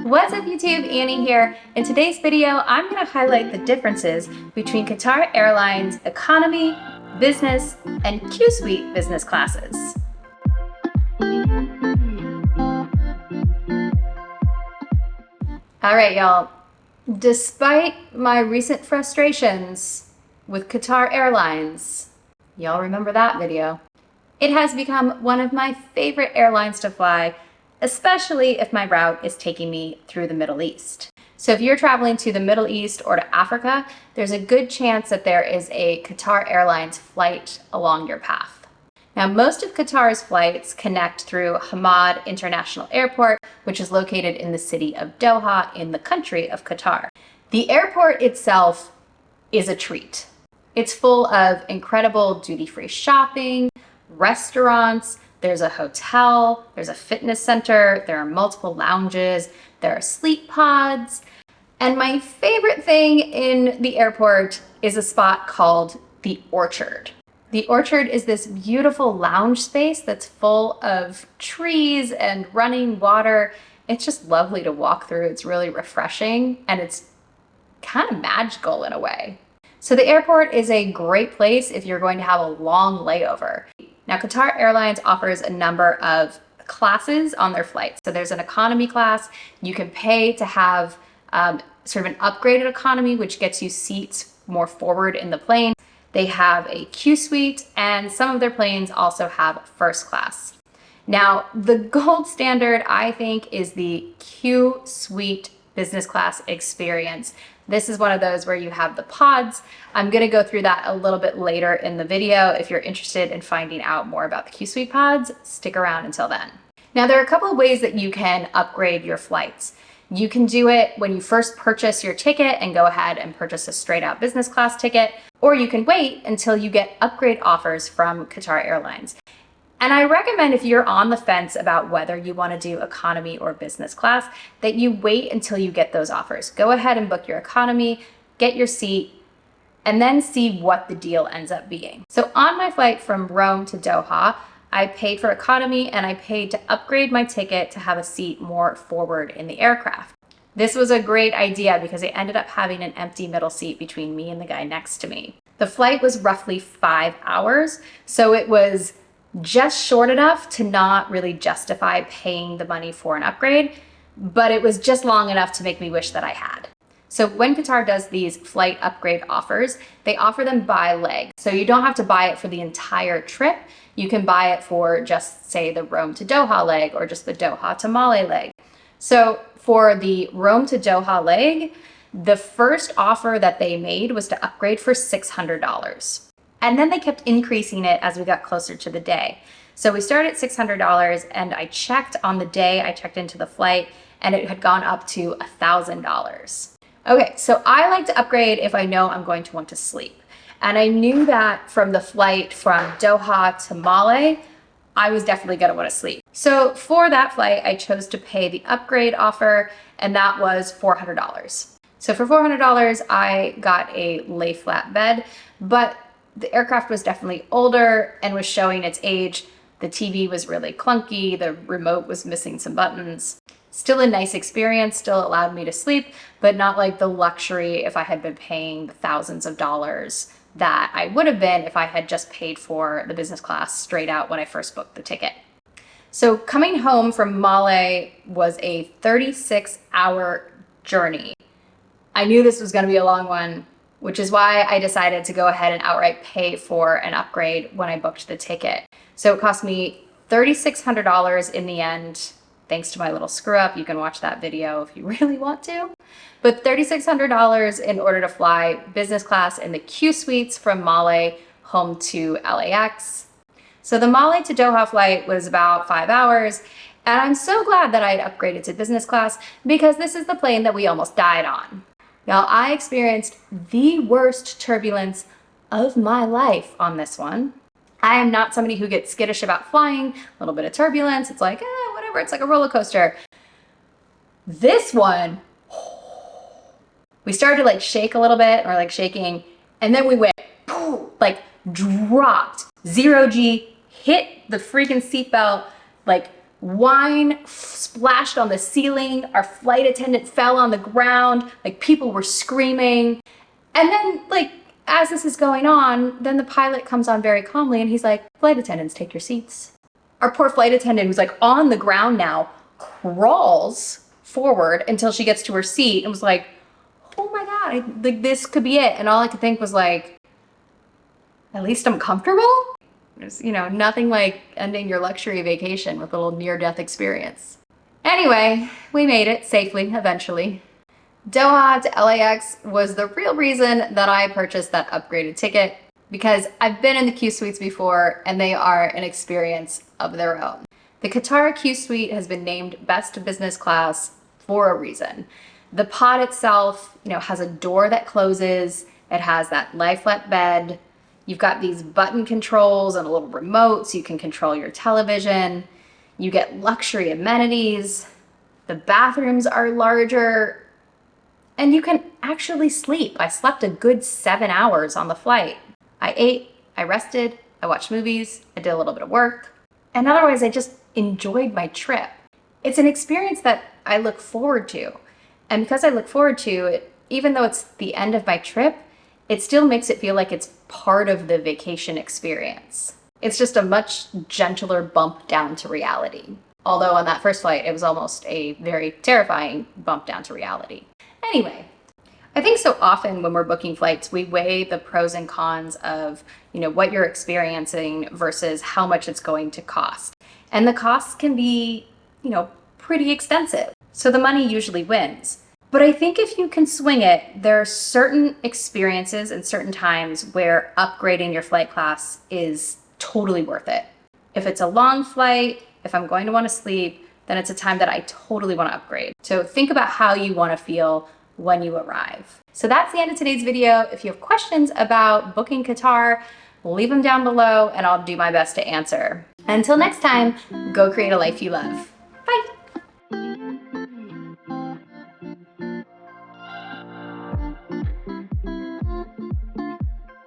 What's up YouTube, Annie here. In today's video, I'm going to highlight the differences between Qatar Airlines economy, business, and QSuite business classes. All right, y'all. Despite my recent frustrations with Qatar Airlines, y'all remember that video? It has become one of my favorite airlines to fly, especially if my route is taking me through the Middle East. So if you're traveling to the Middle East or to Africa, there's a good chance that there is a Qatar Airlines flight along your path. Now, most of Qatar's flights connect through Hamad International Airport, which is located in the city of Doha in the country of Qatar. The airport itself is a treat. It's full of incredible duty-free shopping, restaurants, there's a hotel, there's a fitness center, there are multiple lounges, there are sleep pods. And my favorite thing in the airport is a spot called the Orchard. The Orchard is this beautiful lounge space that's full of trees and running water. It's just lovely to walk through. It's really refreshing and it's kind of magical in a way. So the airport is a great place if you're going to have a long layover. Now, Qatar Airlines offers a number of classes on their flights. So there's an economy class. You can pay to have sort of an upgraded economy, which gets you seats more forward in the plane. They have a QSuite, and some of their planes also have first class. Now, the gold standard, I think, is the QSuite business class experience. This is one of those where you have the pods. I'm going to go through that a little bit later in the video. If you're interested in finding out more about the QSuite pods, stick around until then. Now, there are a couple of ways that you can upgrade your flights. You can do it when you first purchase your ticket and go ahead and purchase a straight out business class ticket, or you can wait until you get upgrade offers from Qatar Airlines. And I recommend, if you're on the fence about whether you want to do economy or business class, that you wait until you get those offers. Go ahead and book your economy, get your seat, and then see what the deal ends up being. So on my flight from Rome to Doha, I paid for economy and I paid to upgrade my ticket to have a seat more forward in the aircraft. This was a great idea because I ended up having an empty middle seat between me and the guy next to me. The flight was roughly 5 hours, so it was just short enough to not really justify paying the money for an upgrade, but it was just long enough to make me wish that I had. So when Qatar does these flight upgrade offers, they offer them by leg. So you don't have to buy it for the entire trip. You can buy it for just, say, the Rome to Doha leg or just the Doha to Malé leg. So for the Rome to Doha leg, the first offer that they made was to upgrade for $600. And then they kept increasing it as we got closer to the day. So we started at $600 and I checked on the day I checked into the flight and it had gone up to $1,000. Okay, so I like to upgrade if I know I'm going to want to sleep. And I knew that from the flight from Doha to Malé, I was definitely gonna want to sleep. So for that flight, I chose to pay the upgrade offer, and that was $400. So for $400, I got a lay flat bed, but the aircraft was definitely older and was showing its age. The TV was really clunky, the remote was missing some buttons. Still a nice experience, still allowed me to sleep, but not like the luxury if I had been paying the thousands of dollars that I would have been if I had just paid for the business class straight out when I first booked the ticket. So coming home from Malé was a 36-hour journey. I knew this was going to be a long one, which is why I decided to go ahead and outright pay for an upgrade when I booked the ticket. So it cost me $3,600 in the end, thanks to my little screw up. You can watch that video if you really want to. But $3,600 in order to fly business class in the QSuites from Malé home to LAX. So the Malé to Doha flight was about 5 hours. And I'm so glad that I had upgraded to business class because this is the plane that we almost died on. Now, I experienced the worst turbulence of my life on this one. I am not somebody who gets skittish about flying. A little bit of turbulence, it's like, whatever, it's like a roller coaster. This one, we started to like shake a little bit, or like shaking, and then we went, like dropped, 0G, hit the freaking seatbelt, like Wine splashed on the ceiling. Our flight attendant fell on the ground. Like, people were screaming. And then, like, as this is going on, then the pilot comes on very calmly and he's like, flight attendants, take your seats. Our poor flight attendant, who's like on the ground now, crawls forward until she gets to her seat and was like, oh my God, like, this could be it. And all I could think was like, at least I'm comfortable. There's, you know, nothing like ending your luxury vacation with a little near-death experience. Anyway, we made it safely eventually. Doha to LAX was the real reason that I purchased that upgraded ticket, because I've been in the QSuites before and they are an experience of their own. The Qatar QSuite has been named Best Business Class for a reason. The pod itself, you know, has a door that closes. It has that lie-flat bed. You've got these button controls and a little remote so you can control your television. You get luxury amenities. The bathrooms are larger. And you can actually sleep. I slept a good 7 hours on the flight. I ate, I rested, I watched movies, I did a little bit of work. And otherwise, I just enjoyed my trip. It's an experience that I look forward to. And because I look forward to it, even though it's the end of my trip, it still makes it feel like it's part of the vacation experience. It's just a much gentler bump down to reality. Although on that first flight, it was almost a very terrifying bump down to reality. Anyway, I think so often when we're booking flights, we weigh the pros and cons of, you know, what you're experiencing versus how much it's going to cost. And the costs can be, you know, pretty extensive. So the money usually wins. But I think if you can swing it, there are certain experiences and certain times where upgrading your flight class is totally worth it. If it's a long flight, if I'm going to want to sleep, then it's a time that I totally want to upgrade. So think about how you want to feel when you arrive. So that's the end of today's video. If you have questions about booking Qatar, leave them down below and I'll do my best to answer. Until next time, go create a life you love. Bye.